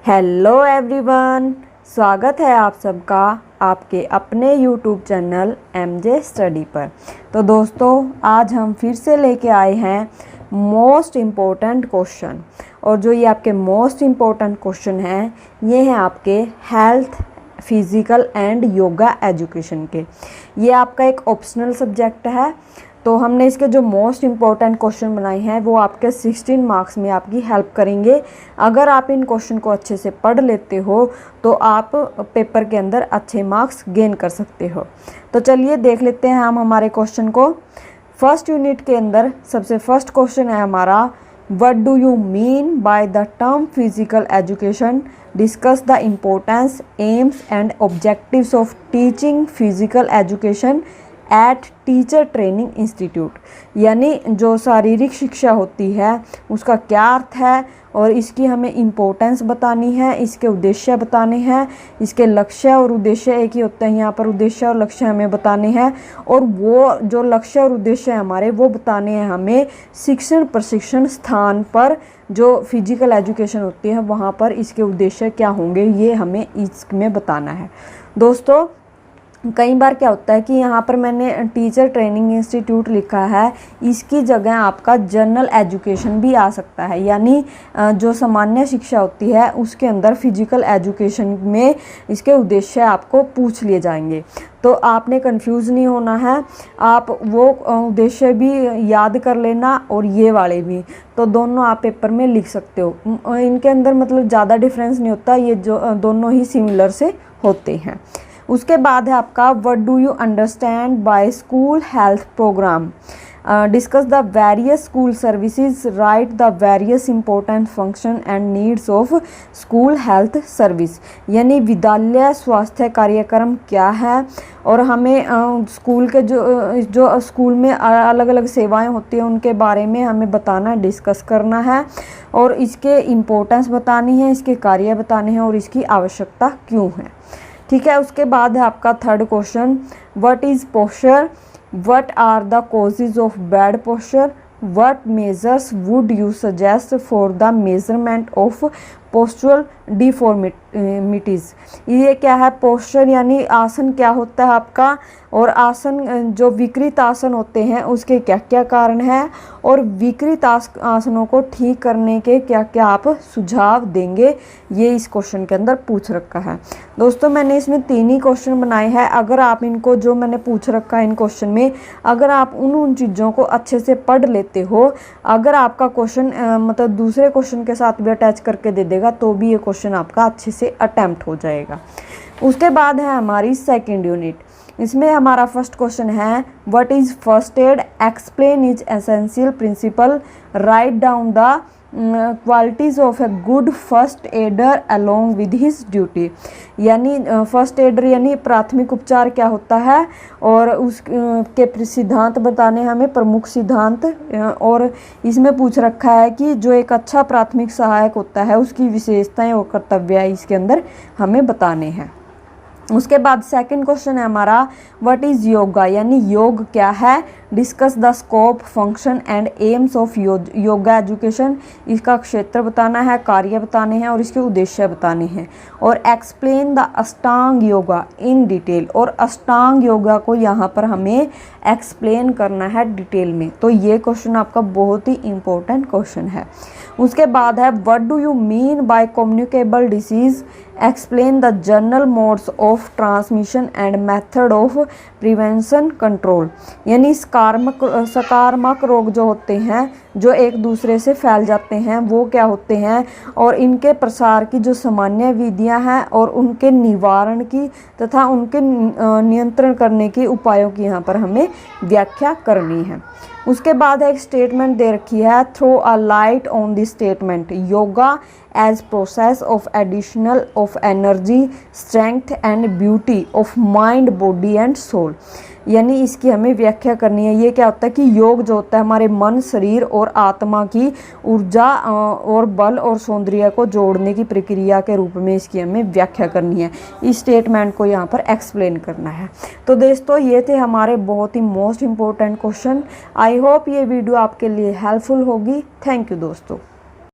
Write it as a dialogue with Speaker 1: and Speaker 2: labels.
Speaker 1: Hello everyone, स्वागत है आप सबका आपके अपने यूट्यूब चैनल एमजे स्टडी पर। तो दोस्तों, आज हम फिर से लेके आए हैं मोस्ट इम्पोर्टेंट क्वेश्चन। और जो ये आपके मोस्ट इम्पोर्टेंट क्वेश्चन हैं, ये हैं आपके health, physical and yoga education के। ये आपका एक ऑप्शनल सब्जेक्ट है, तो हमने इसके जो मोस्ट इम्पॉर्टेंट क्वेश्चन बनाए हैं वो आपके 16 मार्क्स में आपकी हेल्प करेंगे। अगर आप इन क्वेश्चन को अच्छे से पढ़ लेते हो तो आप पेपर के अंदर अच्छे मार्क्स गेन कर सकते हो। तो चलिए देख लेते हैं हम हमारे क्वेश्चन को। फर्स्ट यूनिट के अंदर सबसे फर्स्ट क्वेश्चन है हमारा, what do you mean by the term physical education, discuss the importance, AIIMS and objectives of teaching physical education at teacher training institute. यानी जो शारीरिक शिक्षा होती है उसका क्या अर्थ है और इसकी हमें इम्पोर्टेंस बतानी है, इसके उद्देश्य बताने हैं। इसके लक्ष्य और उद्देश्य एक ही होते हैं, यहाँ पर उद्देश्य और लक्ष्य हमें बताने हैं। और वो जो लक्ष्य और उद्देश्य हमारे वो बताने हैं हमें शिक्षण प्रशिक्षण स्थान पर, जो फिजिकल एजुकेशन होती है वहाँ पर इसके उद्देश्य क्या होंगे, ये हमें इसमें बताना है। दोस्तों, कई बार क्या होता है कि यहाँ पर मैंने टीचर ट्रेनिंग इंस्टीट्यूट लिखा है, इसकी जगह आपका जनरल एजुकेशन भी आ सकता है। यानी जो सामान्य शिक्षा होती है उसके अंदर फिजिकल एजुकेशन में इसके उद्देश्य आपको पूछ लिए जाएंगे। तो आपने कंफ्यूज नहीं होना है, आप वो उद्देश्य भी याद कर लेना और ये वाले भी, तो दोनों आप पेपर में लिख सकते हो। इनके अंदर मतलब ज़्यादा डिफरेंस नहीं होता, ये जो दोनों ही सिमिलर से होते हैं। उसके बाद है आपका, what do you understand by school health program, discuss the various school services, write the various important function and needs of school health service. यानी विद्यालय स्वास्थ्य कार्यक्रम क्या है और हमें स्कूल के जो स्कूल में अलग अलग सेवाएं होती हैं उनके बारे में हमें बताना, डिस्कस करना है और इसके इम्पोर्टेंस बतानी है, इसके कार्य बताने हैं और इसकी आवश्यकता क्यों है। ठीक है। उसके बाद है आपका third question, what is posture, what are the causes of bad posture, what measures would you suggest for the measurement of postural deformities. ये क्या है, पोस्चर यानी आसन क्या होता है आपका, और आसन जो विकृत आसन होते हैं उसके क्या क्या कारण हैं और विकृत आसनों को ठीक करने के क्या क्या आप सुझाव देंगे, ये इस क्वेश्चन के अंदर पूछ रखा है। दोस्तों, मैंने इसमें 3 ही क्वेश्चन बनाए हैं। अगर आप इनको जो मैंने पूछ रखा है इन क्वेश्चन में, अगर आप उन चीज़ों को अच्छे से पढ़ लेते हो, अगर आपका क्वेश्चन मतलब दूसरे क्वेश्चन के साथ भी अटैच करके दे देगा तो भी ये क्वेश्चन आपका अच्छे से अटेम्प्ट हो जाएगा। उसके बाद है हमारी सेकंड यूनिट। इसमें हमारा फर्स्ट क्वेश्चन है, what is first aid, explain is essential principle, write down the qualities of a good first aider along with his duty. यानी फर्स्ट एडर यानी प्राथमिक उपचार क्या होता है और उसके सिद्धांत बताने हमें, प्रमुख सिद्धांत। और इसमें पूछ रखा है कि जो एक अच्छा प्राथमिक सहायक होता है उसकी विशेषताएं और कर्तव्य इसके अंदर हमें बताने हैं। उसके बाद सेकंड क्वेश्चन है हमारा, व्हाट इज़ योगा, यानी योग क्या है, discuss the scope function and AIIMS of yoga education. इसका क्षेत्र बताना है, कार्य बताने हैं और इसके उद्देश्य बताने हैं। और explain the Ashtanga yoga in detail, और अष्टांग योगा को यहाँ पर हमें एक्सप्लेन करना है डिटेल में। तो ये क्वेश्चन आपका बहुत ही इम्पोर्टेंट क्वेश्चन है। उसके बाद है, what do you mean by communicable disease, explain the general modes of transmission and method of prevention control. यानी सकारात्मक रोग जो होते हैं जो एक दूसरे से फैल जाते हैं वो क्या होते हैं और इनके प्रसार की जो सामान्य विधियां हैं और उनके निवारण की तथा उनके नियंत्रण करने की उपायों की यहाँ पर हमें व्याख्या करनी है। उसके बाद एक स्टेटमेंट दे रखी है, throw a light on this statement, yoga as process of additional of energy strength and beauty of mind body and soul. यानी इसकी हमें व्याख्या करनी है। ये क्या होता है कि योग जो होता है हमारे मन, शरीर और आत्मा की ऊर्जा और बल और सौंदर्य को जोड़ने की प्रक्रिया के रूप में इसकी हमें व्याख्या करनी है। इस स्टेटमेंट को यहाँ पर एक्सप्लेन करना है। तो दोस्तों, ये थे हमारे बहुत ही most important question. I hope ये वीडियो आपके लिए हेल्पफुल होगी। थैंक यू दोस्तों।